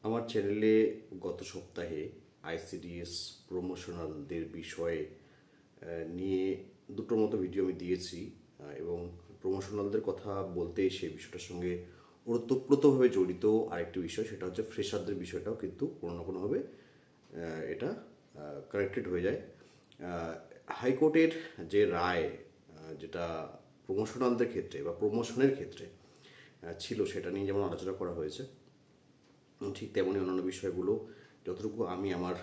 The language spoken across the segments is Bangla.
আমার চ্যানেলে গত সপ্তাহে আইসিডিএস প্রমোশনালদের বিষয়ে নিয়ে দুটোর মতো ভিডিও আমি দিয়েছি এবং প্রমোশনালদের কথা বলতে সেই বিষয়টার সঙ্গে ওতপ্রোতভাবে জড়িত আরেকটি বিষয়, সেটা হচ্ছে ফ্রেশারদের বিষয়টাও কিন্তু কোনো না কোনোভাবে এটা কানেক্টেড হয়ে যায়। হাইকোর্টের যে রায়, যেটা প্রমোশনালদের ক্ষেত্রে বা প্রমোশনের ক্ষেত্রে ছিল, সেটা নিয়ে যেমন আলোচনা করা হয়েছে, ঠিক তেমনই অন্যান্য বিষয়গুলো যতটুকু আমি আমার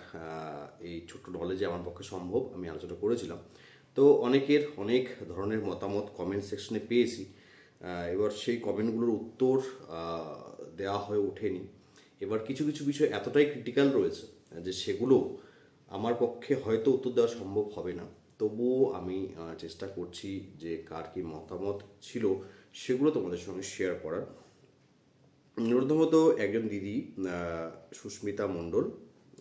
এই ছোট্ট নলেজে আমার পক্ষে সম্ভব আমি আলোচনা করেছিলাম। তো অনেকের অনেক ধরনের মতামত কমেন্ট সেকশনে পেয়েছি। এবার সেই কমেন্টগুলোর উত্তর দেওয়া হয়ে ওঠেনি। এবার কিছু কিছু বিষয় এতটাই ক্রিটিক্যাল রয়েছে যে সেগুলো আমার পক্ষে হয়তো উত্তর দেওয়া সম্ভব হবে না। তবুও আমি চেষ্টা করছি যে কার কী মতামত ছিল সেগুলো তোমাদের সঙ্গে শেয়ার করার। প্রথমত একজন দিদি সুস্মিতা মণ্ডল,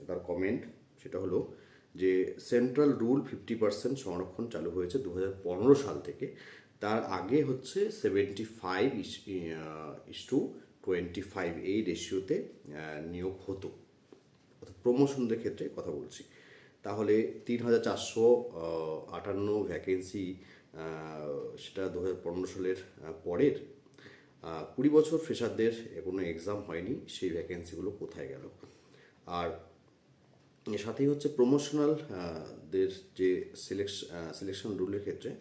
তার কমেন্ট সেটা হলো যে সেন্ট্রাল রুল 50% সংরক্ষণ চালু হয়েছে 2015 সাল থেকে। তার আগে হচ্ছে 75:25 এই রেশিওতে নিয়োগ হতো, অর্থাৎ প্রমোশনদের ক্ষেত্রে কথা বলছি। তাহলে 3,458 ভ্যাকেন্সি, সেটা 2015 সালের পরের 20 বছর ফ্রেশারদের কোনো এক্সাম হয়নি, সেই ভ্যাকেন্সিগুলো কোথায় গেল? আর এর সাথেই হচ্ছে প্রমোশনালদের যে সিলেকশন রুলের ক্ষেত্রে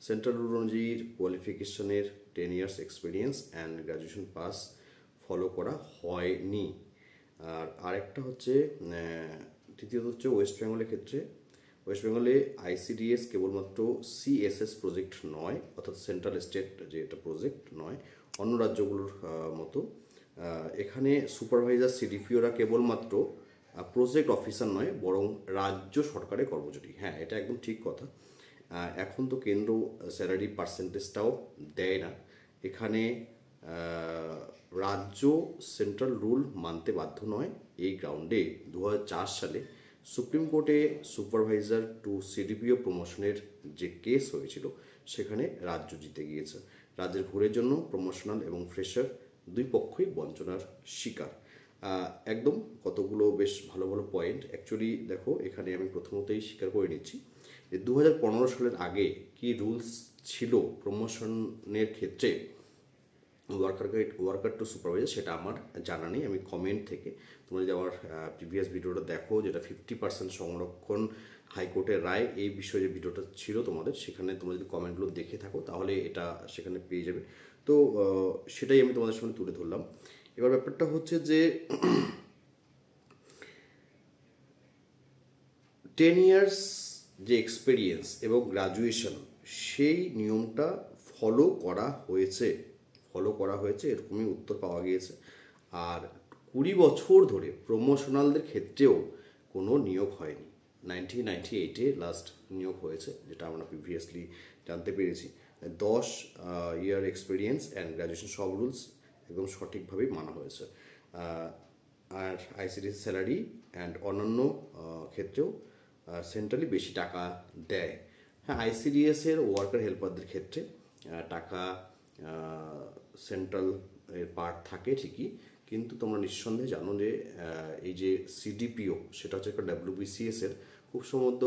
সেন্ট্রাল রুল অনুযায়ী কোয়ালিফিকেশনের 10 years experience and graduation pass follow করা হয়নি। আর আরেকটা হচ্ছে তৃতীয়ত হচ্ছে ওয়েস্ট বেঙ্গলের ক্ষেত্রে, ওয়েস্ট বেঙ্গলে আইসিডিএস কেবলমাত্র সিএসএস প্রজেক্ট নয়, অর্থাৎ সেন্ট্রাল স্টেট যে এটা প্রজেক্ট নয়, অন্য রাজ্যগুলোর মতো এখানে সুপারভাইজার সিডিপিওরা কেবলমাত্র প্রজেক্ট অফিসার নয়, বরং রাজ্য সরকারের কর্মচারী। হ্যাঁ, এটা একদম ঠিক কথা। এখন তো কেন্দ্র স্যালারি পার্সেন্টেজটাও দেয় না। এখানে রাজ্য সেন্ট্রাল রুল মানতে বাধ্য নয়। এই গ্রাউন্ডে 2004 সালে সুপ্রিম কোর্টে সুপারভাইজার টু সিডিপিও প্রমোশনের যে কেস হয়েছিল, সেখানে রাজ্য জিতে গিয়েছে। রাজ্যের ভুলের জন্য প্রমোশনাল এবং ফ্রেশার দুই পক্ষই বঞ্চনার শিকার। একদম কতগুলো বেশ ভালো ভালো পয়েন্ট। অ্যাকচুয়ালি দেখো, এখানে আমি প্রথমতেই স্বীকার করে নিচ্ছি যে 2015 সালের আগে কি রুলস ছিল প্রমোশনের ক্ষেত্রে ওয়ার্কার টু সুপারভাইজার, সেটা আমার জানা নেই। আমি কমেন্ট থেকে, তোমরা যদি আমার প্রিভিয়াস ভিডিওটা দেখো, যেটা 50% সংরক্ষণ হাইকোর্টের রায়, এই বিষয়ে যে ভিডিওটা ছিল তোমাদের, সেখানে তোমরা যদি কমেন্টগুলো দেখে থাকো তাহলে এটা সেখানে পেয়ে যাবে। তো সেটাই আমি তোমাদের সামনে তুলে ধরলাম। এবার ব্যাপারটা হচ্ছে যে 10 ইয়ার্স যে এক্সপিরিয়েন্স এবং গ্রাজুয়েশন, সেই নিয়মটা ফলো করা হয়েছে এরকমই উত্তর পাওয়া গিয়েছে। আর 20 বছর ধরে প্রমোশনালদের ক্ষেত্রেও কোনো নিয়োগ হয়নি। 1998-এ লাস্ট নিয়োগ হয়েছে, যেটা আমরা প্রিভিয়াসলি জানতে পেরেছি। 10 ইয়ার এক্সপিরিয়েন্স অ্যান্ড গ্র্যাজুয়েশন, সব রুলস একদম সঠিকভাবেই মানা হয়েছে। আর আইসিডিএস স্যালারি অ্যান্ড অন্যান্য ক্ষেত্রেও সেন্ট্রালি বেশি টাকা দেয়। হ্যাঁ, আইসিডিএসের ওয়ার্কার হেল্পারদের ক্ষেত্রে টাকা সেন্ট্রাল এর পার্ট থাকে ঠিকই, কিন্তু তোমরা নিঃসন্দেহে জানো যে এই যে সিডিপিও, সেটা হচ্ছে একটা ডাব্লিউবিসিএস এর খুব সম্ভবত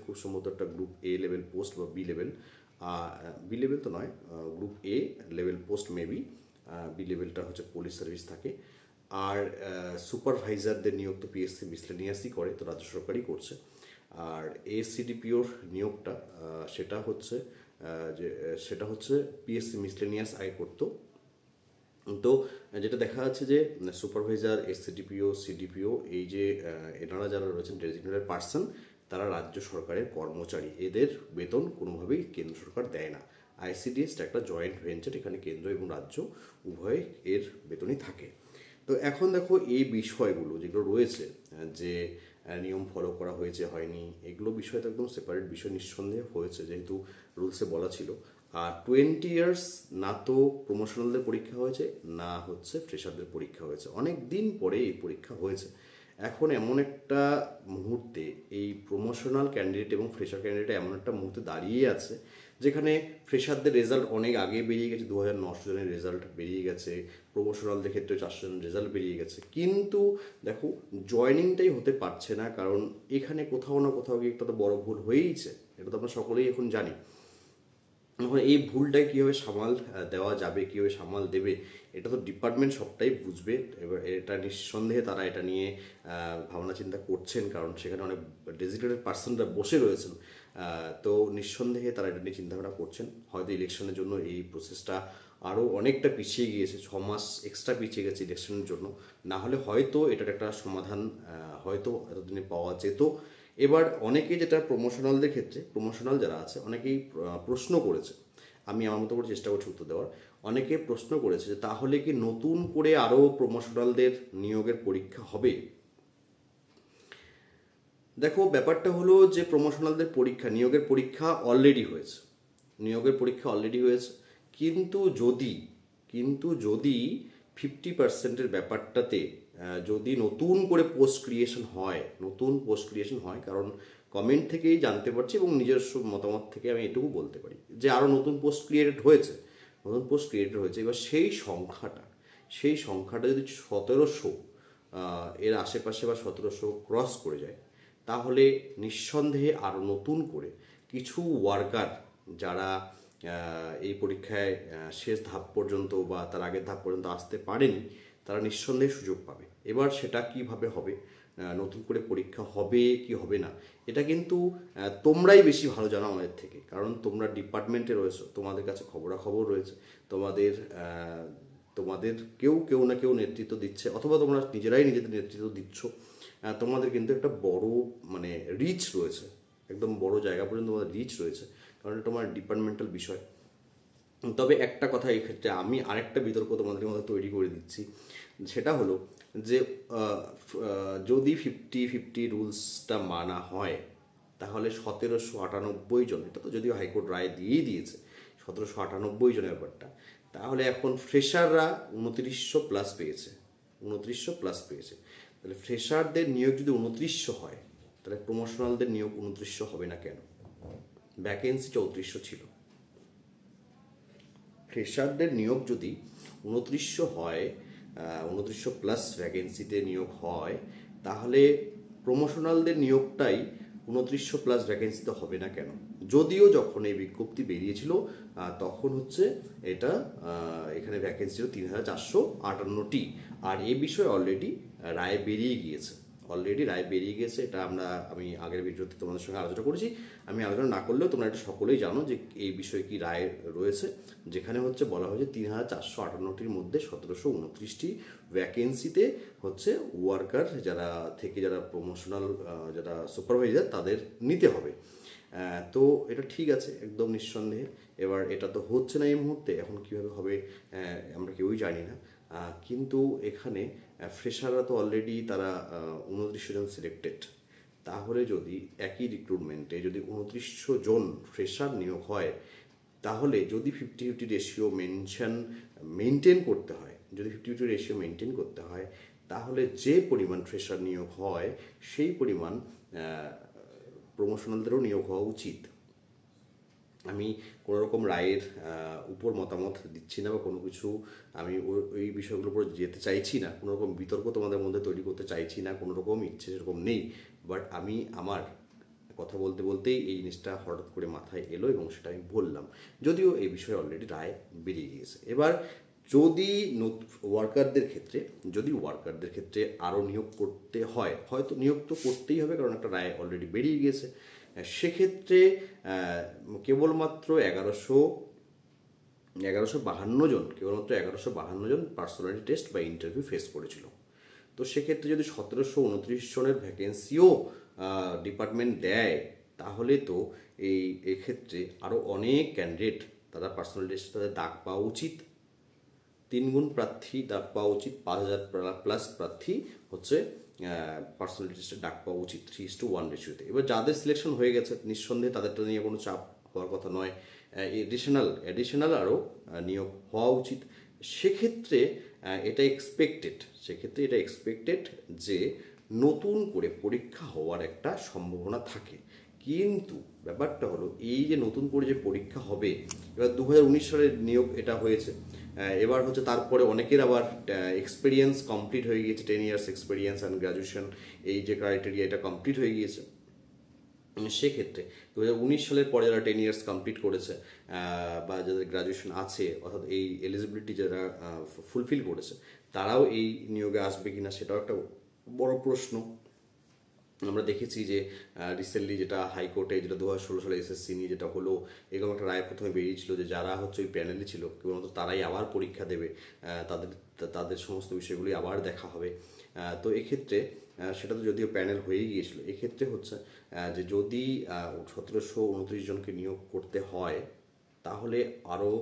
খুব সম্ভবত একটা গ্রুপ এ লেভেল পোস্ট বা বি লেভেল তো নয়, group A level post maybe. B লেভেলটা হচ্ছে পুলিশ সার্ভিস থাকে। আর সুপারভাইজারদের নিয়োগ তো পিএসসি মিসলেনিয়াসই করে, তো রাজ্য সরকারই করছে। আর এসিডিপিওর নিয়োগটা সেটা হচ্ছে পিএসসি মিসলেনিয়াস আগে করতো। তো যেটা দেখা যাচ্ছে যে সুপারভাইজার, এসসিডিপিও, সিডিপিও, এই যে এনারা যারা রয়েছেন ডেজিগনেটেড পার্সন, তারা রাজ্য সরকারের কর্মচারী। এদের বেতন কোনোভাবেই কেন্দ্র সরকার দেয় না। আইসিডিএসটা একটা জয়েন্ট ভেঞ্চার, এখানে কেন্দ্র এবং রাজ্য উভয় এর বেতনই থাকে। তো এখন দেখো, এই বিষয়গুলো যেগুলো রয়েছে, যে নিয়ম ফলো করা হয়েছে হয়নি, এগুলো বিষয় তো একদম সেপারেট বিষয়, নিঃসন্দেহে হয়েছে, যেহেতু রুলসে বলা ছিল। আর 20 ইয়ার্স না তো প্রমোশনালদের পরীক্ষা হয়েছে, না হচ্ছে ফ্রেশারদের পরীক্ষা হয়েছে। অনেক দিন পরে এই পরীক্ষা হয়েছে। এখন এমন একটা মুহূর্তে এই প্রমোশনাল ক্যান্ডিডেট এবং ফ্রেশার ক্যান্ডিডেট এমন একটা মুহূর্তে দাঁড়িয়ে আছে যেখানে ফ্রেশারদের রেজাল্ট অনেক আগে বেরিয়ে গেছে, 2900 জনের রেজাল্ট বেরিয়ে গেছে, প্রমোশনালদের ক্ষেত্রে 400 জনের রেজাল্ট বেরিয়ে গেছে, কিন্তু দেখো জয়নিংটাই হতে পারছে না। কারণ এখানে কোথাও না কোথাও গিয়ে একটা তো বড় ভুল হয়েইছে, এটা তো আমরা সকলেই এখন জানি। এখন এই ভুলটাই কীভাবে সামাল দেওয়া যাবে, কীভাবে সামাল দেবে, এটা তো ডিপার্টমেন্ট সবটাই বুঝবে। এবার এটা নিঃসন্দেহে তারা এটা নিয়ে ভাবনা চিন্তা করছেন, কারণ সেখানে অনেক ডেজিগনেটেড পার্সনরা বসে রয়েছেন। তো নিঃসন্দেহে তারা এটা নিয়ে চিন্তাভাবনা করছেন। হয়তো ইলেকশনের জন্য এই প্রসেসটা আরও অনেকটা পিছিয়ে গিয়েছে, 6 মাস এক্সট্রা পিছিয়ে গেছে ইলেকশনের জন্য, না হলে হয়তো এটার একটা সমাধান হয়তো এতদিনে পাওয়া যেত। এবার অনেকে যেটা প্রমোশনালদের ক্ষেত্রে, প্রমোশনাল যারা আছে অনেকেই প্রশ্ন করেছে, আমি আমার মতো করে চেষ্টা করছি উত্তর দেওয়ার। অনেকে প্রশ্ন করেছে যে তাহলে কি নতুন করে আরও প্রমোশনালদের নিয়োগের পরীক্ষা হবে? দেখো ব্যাপারটা হলো যে প্রমোশনালদের পরীক্ষা, নিয়োগের পরীক্ষা অলরেডি হয়েছে, নিয়োগের পরীক্ষা অলরেডি হয়েছে। কিন্তু যদি 50%-এর ব্যাপারটাতে যদি নতুন করে পোস্ট ক্রিয়েশন হয়, কারণ কমেন্ট থেকেই জানতে পারছি এবং নিজস্ব মতামত থেকে আমি এটুকু বলতে পারি যে আরও নতুন পোস্ট ক্রিয়েটেড হয়েছে। এবার সেই সংখ্যাটা যদি 1700 এর আশেপাশে বা 1700 ক্রস করে যায়, তাহলে নিঃসন্দেহে আরও নতুন করে কিছু ওয়ার্কার যারা এই পরীক্ষায় শেষ ধাপ পর্যন্ত বা তার আগের ধাপ পর্যন্ত আসতে পারেনি, তারা নিঃসন্দেহে সুযোগ পাবে। এবার সেটা কিভাবে হবে, নতুন করে পরীক্ষা হবে কি হবে না, এটা কিন্তু তোমরাই বেশি ভালো জানো আমাদের থেকে, কারণ তোমরা ডিপার্টমেন্টে রয়েছো, তোমাদের কাছে খবরাখবর রয়েছে, তোমাদের কেউ না কেউ নেতৃত্ব দিচ্ছে, অথবা তোমরা নিজেরাই নিজেদের নেতৃত্ব দিচ্ছ। তোমাদের কিন্তু একটা বড় মানে রিচ রয়েছে, একদম বড় জায়গা পর্যন্ত তোমাদের রিচ রয়েছে, কারণ এটা তোমার ডিপার্টমেন্টাল বিষয়। তবে একটা কথা এই ক্ষেত্রে আমি আরেকটা বিতর্ক তোমাদের মধ্যে তৈরি করে দিচ্ছি, সেটা হলো যে যদি 50-50 রুলসটা মানা হয়, তাহলে 1798 জন, এটা তো যদিও হাইকোর্ট রায় দিয়েই দিয়েছে 1798 জনের ব্যাপারটা, তাহলে এখন ফ্রেশাররা 2900 প্লাস পেয়েছে, তাহলে ফ্রেশারদের নিয়োগ যদি 2900 হয়, তাহলে প্রমোশনালদের নিয়োগ 2900 হবে না কেন? ভ্যাকেন্সি 3400 ছিল। ফ্রেশারদের নিয়োগ যদি 2900 হয়, 2900 প্লাস ভ্যাকেন্সিতে নিয়োগ হয়, তাহলে প্রমোশনালদের নিয়োগটাই 2900 প্লাস ভ্যাকেন্সিতে হবে না কেন? যদিও যখন এই বিজ্ঞপ্তি বেরিয়েছিল তখন হচ্ছে এটা এখানে ভ্যাকেন্সি ছিল 3458টি, আর এই বিষয়ে অলরেডি রায় বেরিয়ে গিয়েছে। এটা আমি আগের ভিডিওতে তোমাদের সঙ্গে আলোচনা করেছি। আমি আলোচনা না করলেও তোমরা এটা সকলেই জানো যে এই বিষয়ে কি রায় রয়েছে, যেখানে হচ্ছে বলা হয়েছে 3458টির মধ্যে 1729টি ভ্যাকেন্সিতে হচ্ছে ওয়ার্কার যারা প্রমোশনাল যারা সুপারভাইজার তাদের নিতে হবে। তো এটা ঠিক আছে একদম নিঃসন্দেহে। এবার এটা তো হচ্ছে না এই মুহূর্তে, এখন কীভাবে হবে আমরা কেউই জানি না। কিন্তু এখানে ফ্রেশাররা তো অলরেডি তারা 2900 জন সিলেক্টেড, তাহলে যদি একই রিক্রুটমেন্টে যদি 2900 জন ফ্রেশার নিয়োগ হয়, তাহলে যদি 50-50 রেশিও মেনটেন করতে হয়, তাহলে যে পরিমাণ ফ্রেশার নিয়োগ হয় সেই পরিমাণ প্রমোশনালদেরও নিয়োগ হওয়া উচিত। আমি কোনো রকম রায়ের উপর মতামত দিচ্ছি না বা কোনো কিছু আমি ওই বিষয়গুলোর উপর যেতে চাইছি না, কোনো রকম বিতর্ক তোমাদের মধ্যে তৈরি করতে চাইছি না, কোনো রকম ইচ্ছে সেরকম নেই। বাট আমি আমার কথা বলতে বলতেই এই জিনিসটা হঠাৎ করে মাথায় এলো এবং সেটা আমি বললাম, যদিও এই বিষয়ে অলরেডি রায় বেরিয়ে গিয়েছে। এবার যদি ওয়ার্কারদের ক্ষেত্রে আরও নিয়োগ করতে হয়, হয়তো নিয়োগ তো করতেই হবে, কারণ একটা রায় অলরেডি বেরিয়ে গিয়েছে, সেক্ষেত্রে কেবলমাত্র 1152 জন পার্সোনালিটি টেস্ট বা ইন্টারভিউ ফেস করেছিল। তো সেক্ষেত্রে যদি 1729 জনের ভ্যাকেন্সিও ডিপার্টমেন্ট দেয়, তাহলে তো এক্ষেত্রে আরও অনেক ক্যান্ডিডেট তারা পার্সোনাল টেস্টে তাদের ডাক পাওয়া উচিত, 3 গুণ প্রার্থী ডাক পাওয়া উচিত, 5000 প্লাস প্রার্থী হচ্ছে পার্সোনাল টেস্টে ডাক পাওয়া উচিত 3:1 রেশিওতে। এবার যাদের সিলেকশন হয়ে গেছে নিঃসন্দেহে তাদেরটা নিয়ে কোনো চাপ হওয়ার কথা নয়, এডিশনাল আরও নিয়োগ হওয়া উচিত। সেক্ষেত্রে এটা এক্সপেক্টেড যে নতুন করে পরীক্ষা হওয়ার একটা সম্ভাবনা থাকে, কিন্তু ব্যাপারটা হলো এই যে নতুন করে যে পরীক্ষা হবে, এবার 2019 সালের নিয়োগ এটা হয়েছে, এবার হচ্ছে তারপরে অনেকের আবার এক্সপিরিয়েন্স কমপ্লিট হয়ে গিয়েছে, 10 ইয়ার্স এক্সপিরিয়েন্স অ্যান্ড গ্র্যাজুয়েশন, এই যে ক্রাইটেরিয়া এটা কমপ্লিট হয়ে গিয়েছে। সেক্ষেত্রে 2019 সালের পরে যারা 10 ইয়ার্স কমপ্লিট করেছে বা যাদের গ্র্যাজুয়েশন আছে, অর্থাৎ এই এলিজিবিলিটি যারা ফুলফিল করেছে, তারাও এই নিয়োগে আসবে কিনা সেটাও একটা বড় প্রশ্ন। আমরা দেখেছি যে রিসেন্টলি যেটা হাইকোর্টে, যেটা 2016 সালে এসএসসি নিয়ে যেটা হলো, এরকম একটা রায় প্রথমে বেরিয়েছিল যে যারা হচ্ছে ওই প্যানেলে ছিল কেবলমাত্র তারাই আবার পরীক্ষা দেবে, তাদের তাদের সমস্ত বিষয়গুলি আবার দেখা হবে। তো এক্ষেত্রে সেটা তো যদিও প্যানেল হয়েই গিয়েছিল, এক্ষেত্রে হচ্ছে যে যদি 1729 জনকে নিয়োগ করতে হয়, তাহলে আরও,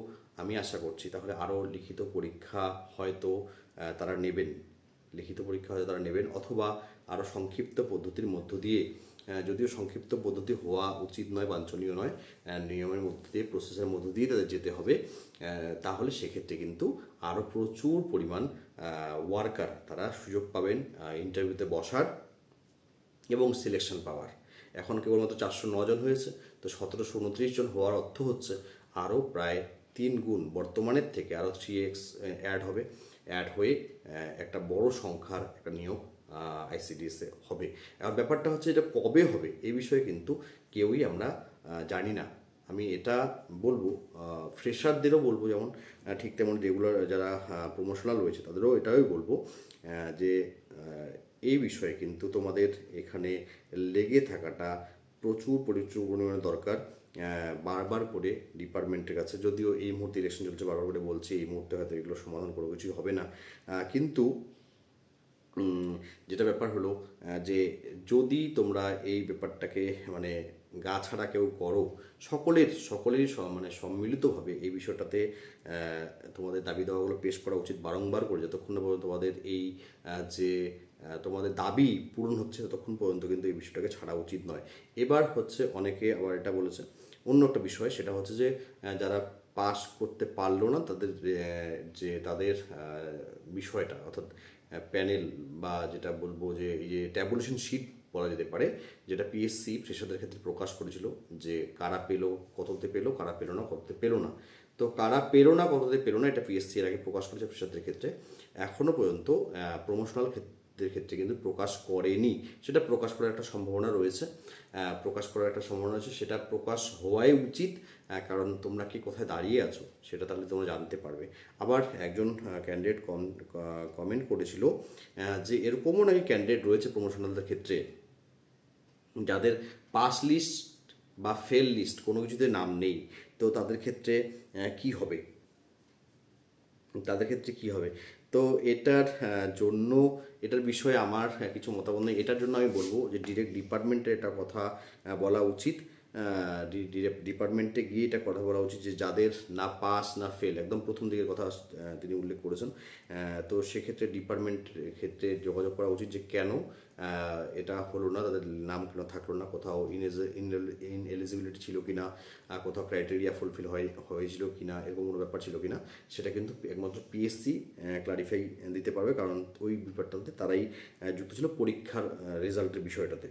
আমি আশা করছি তাহলে আরও লিখিত পরীক্ষা হয়তো তারা নেবেন, লিখিত পরীক্ষা হয়তো তারা নেবেন, অথবা আরও সংক্ষিপ্ত পদ্ধতির মধ্য দিয়ে, যদিও সংক্ষিপ্ত পদ্ধতি হওয়া উচিত নয়, বাঞ্ছনীয় নয়, নিয়মের মধ্য দিয়ে, প্রসেসের মধ্য দিয়ে তাদের যেতে হবে, তাহলে সেক্ষেত্রে কিন্তু আরও প্রচুর পরিমাণ ওয়ার্কার তারা সুযোগ পাবেন ইন্টারভিউতে বসার এবং সিলেকশন পাওয়ার। এখন কেবলমাত্র 409 জন হয়েছে, তো 1729 জন হওয়ার অর্থ হচ্ছে আরও প্রায় 3 গুণ বর্তমানের থেকে আরও 3x অ্যাড হবে, অ্যাড হয়ে একটা বড় সংখ্যার একটা নিয়োগ আইসিডিএসে হবে। আর ব্যাপারটা হচ্ছে এটা কবে হবে এই বিষয়ে কিন্তু কেউই আমরা জানি না। আমি এটা বলবো, ফ্রেশারদেরও বলবো যেমন, ঠিক তেমন রেগুলার যারা প্রমোশনাল রয়েছে তাদেরও এটাই বলবো যে এই বিষয়ে কিন্তু তোমাদের এখানে লেগে থাকাটা প্রচুর পরিমাণে দরকার। বারবার করে ডিপার্টমেন্টের কাছে, যদিও এই মুহূর্তে ইলেকশন চলছে, বারবার করে বলছি এই মুহূর্তে হয়তো এগুলো সমাধান কোনো কিছুই হবে না, কিন্তু যেটা ব্যাপার হলো যে যদি তোমরা এই ব্যাপারটাকে মানে গা ছাড়া কেউ করো, সকলেরই মানে সম্মিলিতভাবে এই বিষয়টাতে তোমাদের দাবি দাওয়াগুলো পেশ করা উচিত বারংবার করে, যতক্ষণ না পর্যন্ত তোমাদের এই যে তোমাদের দাবি পূরণ হচ্ছে ততক্ষণ পর্যন্ত কিন্তু এই বিষয়টাকে ছাড়া উচিত নয়। এবার হচ্ছে অনেকে আবার এটা বলেছে, অন্য একটা বিষয় সেটা হচ্ছে যে যারা পাস করতে পারলো না তাদের যে তাদের বিষয়টা, অর্থাৎ প্যানেল বা যেটা বলবো যে এই যে ট্যাবুলেশন শিট বলা যেতে পারে, যেটা পিএসসি ফ্রেশারদের ক্ষেত্রে প্রকাশ করেছিল যে কারা পেলো, কততে পেলো, কারা পেলো না, কততে পেলো না। তো কারা পেলো না, কততে পেলো না, এটা পিএসসি এর আগে প্রকাশ করেছে ফ্রেশারদের ক্ষেত্রে, এখনও পর্যন্ত প্রমোশনাল ক্ষেত্রে কিন্তু প্রকাশ করেনি। সেটা প্রকাশ করার একটা সম্ভাবনা রয়েছে, সেটা প্রকাশ হওয়াই উচিত, কারণ তোমরা কি কোথায় দাঁড়িয়ে আছো সেটা তাহলে তোমরা জানতে পারবে। আবার একজন ক্যান্ডিডেট কমেন্ট করেছিল যে এরকমও নাকি ক্যান্ডিডেট রয়েছে প্রমোশনালদের ক্ষেত্রে যাদের পাস লিস্ট বা ফেল লিস্ট কোনো কিছুতে নাম নেই, তো তাদের ক্ষেত্রে কি হবে, তো এটার বিষয়ে আমার কিছু মতামত নেই। এটার জন্য আমি বলবো যে ডিরেক্ট ডিপার্টমেন্টে এটা কথা বলা উচিত, ডিপার্টমেন্টে গিয়ে এটা কথা বলা উচিত যে যাদের না পাস না ফেল, একদম প্রথম দিকের কথা তিনি উল্লেখ করেছেন, তো সেক্ষেত্রে ডিপার্টমেন্টের ক্ষেত্রে যোগাযোগ করা উচিত যে কেন এটা হলো না, তাদের নাম কেন থাকলো না, কোথাও ইনএলিজিবিলিটি ছিল কিনা, কোথাও ক্রাইটেরিয়া ফুলফিল হয়েছিল কিনা, এরকম কোনো ব্যাপার ছিল কিনা, সেটা কিন্তু একমাত্র পিএসসি ক্লারিফাই দিতে পারবে, কারণ ওই ব্যাপারটাতে তারাই যুক্ত ছিল পরীক্ষার রেজাল্টের বিষয়টাতে।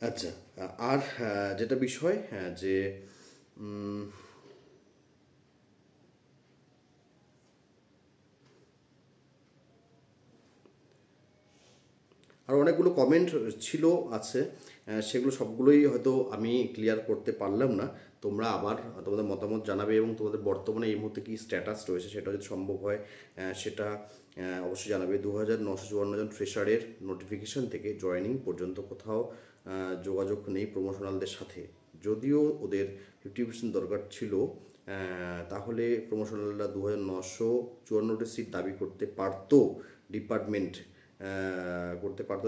আচ্ছা, আর যেটা বিষয় যে আর অনেকগুলো কমেন্ট ছিল আছে, সেগুলো সবগুলোই হয়তো আমি ক্লিয়ার করতে পারলাম না। তোমরা আবার তোমাদের মতামত জানাবে এবং তোমাদের বর্তমানে এই মুহূর্তে কী স্ট্যাটাস রয়েছে সেটা যদি সম্ভব হয় সেটা অবশ্যই জানাবে। 2954 জন ফ্রেশারের নোটিফিকেশন থেকে জয়েনিং পর্যন্ত কোথাও যোগাযোগ নেই প্রমোশনালদের সাথে, যদিও ওদের 50% দরকার ছিল, তাহলে প্রমোশনালরা 2954টি সিট দাবি করতে পারতো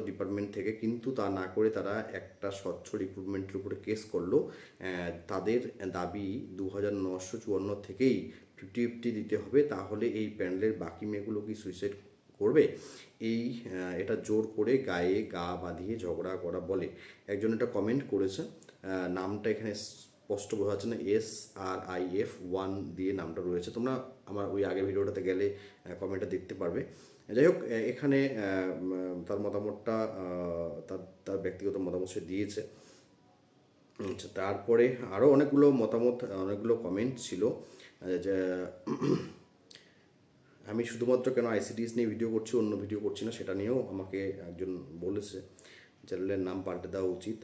ডিপার্টমেন্ট থেকে, কিন্তু তা না করে তারা একটা স্বচ্ছ রিক্রুটমেন্টের উপরে কেস করলো। তাদের দাবি 2954 থেকেই 50-50 দিতে হবে, তাহলে এই প্যানেলের বাকি মেয়েগুলো কি সুইসাইড করবে? এটা জোর করে গায়ে গা বাঁধিয়ে ঝগড়া করা বলে। একজন এটা কমেন্ট করেছে, নামটা এখানে স্পষ্ট বোঝা যাচ্ছে না, SRIF1 দিয়ে নামটা রয়েছে, তোমরা আমার ওই আগের ভিডিওটাতে গেলে কমেন্টটা দেখতে পারবে। যাই হোক, এখানে তার মতামতটা তার তার ব্যক্তিগত মতামত সে দিয়েছে। আচ্ছা, তারপরে আরও অনেকগুলো মতামত, অনেকগুলো কমেন্ট ছিল যে আমি শুধুমাত্র কেন আইসিডিএস নিয়ে ভিডিও করছি, অন্য ভিডিও করছি না, সেটা নিয়েও আমাকে একজন বলেছে চ্যানেলের নাম পাল্টে দেওয়া উচিত।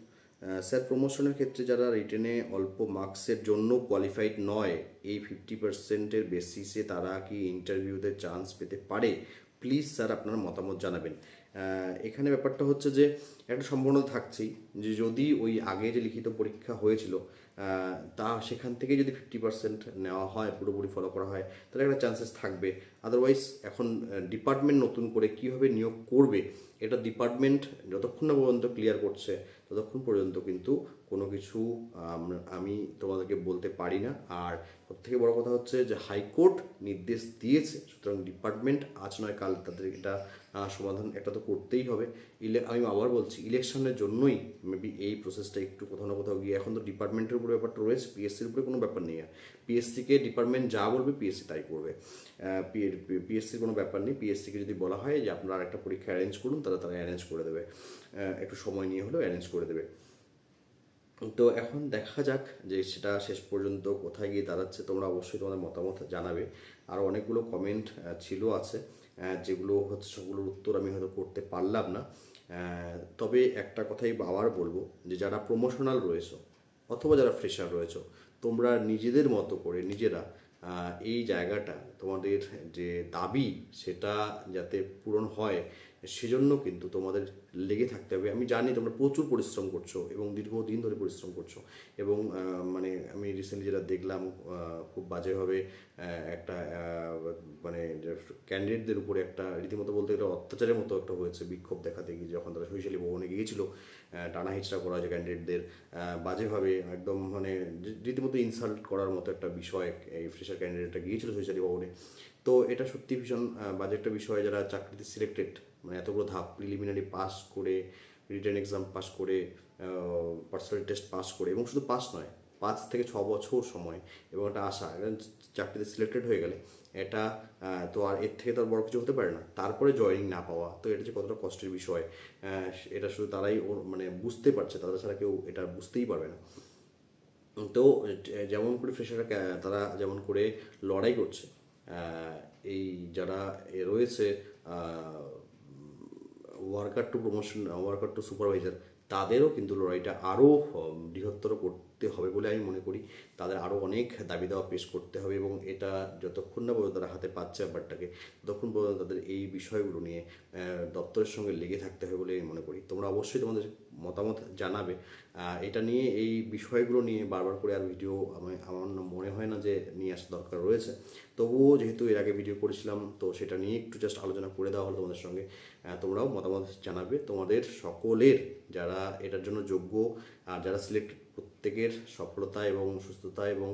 স্যার, প্রমোশনের ক্ষেত্রে যারা রিটেনে অল্প মার্কসের জন্য কোয়ালিফাইড নয়, এই 50%-এর বেসিসে তারা কি ইন্টারভিউতে চান্স পেতে পারে? প্লিজ স্যার আপনার মতামত জানাবেন। এখানে ব্যাপারটা হচ্ছে যে একটা সম্ভাবনা থাকছেই যে যদি ওই আগে যে লিখিত পরীক্ষা হয়েছিল তা সেখান থেকে যদি 50% নেওয়া হয়, পুরোপুরি ফলো করা হয়, তাহলে একটা চান্সেস থাকবে। আদারওয়াইজ এখন ডিপার্টমেন্ট নতুন করে কীভাবে নিয়োগ করবে, এটা ডিপার্টমেন্ট যতক্ষণ না পর্যন্ত ক্লিয়ার করছে ততক্ষণ পর্যন্ত কিন্তু কোনো কিছু আমি তোমাদেরকে বলতে পারি না। আর সবথেকে বড় কথা হচ্ছে যে হাইকোর্ট নির্দেশ দিয়েছে, সুতরাং ডিপার্টমেন্ট আজ নয় কাল তাদের এটা সমাধান একটা তো করতেই হবে। আমি আবার বলছি, ইলেকশনের জন্যই মেবি এই প্রসেসটা একটু কোথাও না কোথাও গিয়ে, এখন তো ডিপার্টমেন্টের উপরে ব্যাপারটা রয়েছে, পিএসসির উপরে কোনো ব্যাপার নেই। পিএসসিকে ডিপার্টমেন্ট যা বলবে পিএসসি তাই করবে। পিএসসির কোনো ব্যাপার নেই। পিএসসিকে যদি বলা হয় যে আপনারা একটা পরীক্ষা অ্যারেঞ্জ করুন, তারা অ্যারেঞ্জ করে দেবে, একটু সময় নিয়ে হলেও অ্যারেঞ্জ করে দেবে। তো এখন দেখা যাক যে সেটা শেষ পর্যন্ত কোথায় গিয়ে দাঁড়াচ্ছে। তোমরা অবশ্যই তোমাদের মতামত জানাবে। আরও অনেকগুলো কমেন্ট আছে যেগুলো হচ্ছে, সবগুলোর উত্তর আমি হয়তো করতে পারলাম না। তবে একটা কথাই আবার বলবো যে যারা প্রমোশনাল রয়েছো অথবা যারা ফ্রেশার রয়েছো, তোমরা নিজেদের মতো করে নিজেরা এই জায়গাটা, তোমাদের যে দাবি সেটা যাতে পূরণ হয় সেজন্য কিন্তু তোমাদের লেগে থাকতে হবে। আমি জানি তোমরা প্রচুর পরিশ্রম করছো এবং দীর্ঘদিন ধরে পরিশ্রম করছো, এবং মানে আমি রিসেন্টলি যেটা দেখলাম খুব বাজেভাবে একটা মানে ক্যান্ডিডেটদের উপরে একটা রীতিমতো বলতে গেলে অত্যাচারের মতো একটা হয়েছে, বিক্ষোভ দেখাতে গিয়ে যখন তারা শৈশালী ভবনে গিয়েছিল, টানা হিচড়া করা হয়েছে ক্যান্ডিডেটদের বাজেভাবে, একদম মানে রীতিমতো ইনসাল্ট করার মতো একটা বিষয়। এই ফ্রেশার ক্যান্ডিডেটটা গিয়েছিল শৈশালী ভবনে। তো এটা সত্যি ভীষণ বাজে একটা বিষয়। যারা চাকরিতে সিলেক্টেড, মানে এতগুলো ধাপ, প্রিলিমিনারি পাস করে, রিটেন এক্সাম পাস করে, পার্সোনাল টেস্ট পাস করে, এবং শুধু পাস নয়, 5 থেকে 6 বছর সময় এবং একটা আশা, চাকরিতে সিলেক্টেড হয়ে গেলে এটা তো আর এর থেকে তো আর বড় কিছু হতে পারে না। তারপরে জয়েনিং না পাওয়া, তো এটা যে কতটা কষ্টের বিষয়, এটা শুধু তারাই মানে বুঝতে পারছে, তারা ছাড়া কেউ এটা বুঝতেই পারবে না। তো যেমন করে ফ্রেশাররা তারা যেমন করে লড়াই করছে, এই যারা রয়েছে worker two promotion, worker two supervisor, তাদেরও কিন্তু লড়াইটা আরও বৃহত্তর করতে হবে বলে আমি মনে করি। তাদের আরও অনেক দাবি দাওয়া পেশ করতে হবে, এবং এটা যতক্ষণ না পর্যন্ত তারা হাতে পাচ্ছে ব্যাপারটাকে, ততক্ষণ পর্যন্ত তাদের এই বিষয়গুলো নিয়ে দপ্তরের সঙ্গে লেগে থাকতে হবে বলে আমি মনে করি। তোমরা অবশ্যই তোমাদের মতামত জানাবে। এটা নিয়ে, এই বিষয়গুলো নিয়ে বারবার করে আর ভিডিও আমার মনে হয় না যে নিয়ে আসা দরকার রয়েছে। তবুও যেহেতু এর আগে ভিডিও করেছিলাম, তো সেটা নিয়ে একটু জাস্ট আলোচনা করে দেওয়া হলো তোমাদের সঙ্গে। তোমরাও মতামত জানাবে। তোমাদের সকলের, যারা এটার জন্য যোগ্য আর যারা সিলেক্টেড, প্রত্যেকের সফলতা এবং সুস্থতা এবং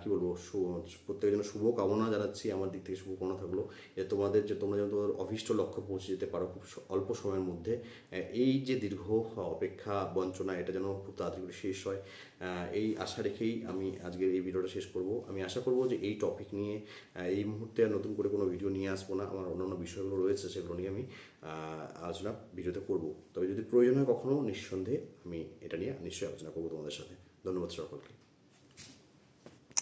কী বলবো, প্রত্যেকের জন্য শুভকামনা জানাচ্ছি। আমার দিক থেকে শুভকামনা থাকলো যে তোমরা যেন তোমাদের অভীষ্ট লক্ষ্যে পৌঁছে যেতে পারো খুব অল্প সময়ের মধ্যে। এই যে দীর্ঘ অপেক্ষা বঞ্চনা, এটা যেন খুব তাড়াতাড়ি করে শেষ হয়, এই আশা রেখেই আমি আজকের এই ভিডিওটা শেষ করব। আমি আশা করব যে এই টপিক নিয়ে এই মুহূর্তে আর নতুন করে কোনো ভিডিও নিয়ে আসবো না। আমার অন্যান্য বিষয়গুলো রয়েছে, সেগুলো নিয়ে আমি আলোচনা ভিডিওতে করব। তবে যদি প্রয়োজন হয় কখনো, নিঃসন্দেহে আমি এটা নিয়ে নিশ্চয়ই আলোচনা করবো তোমাদের সাথে। ধন্যবাদ সকলকে।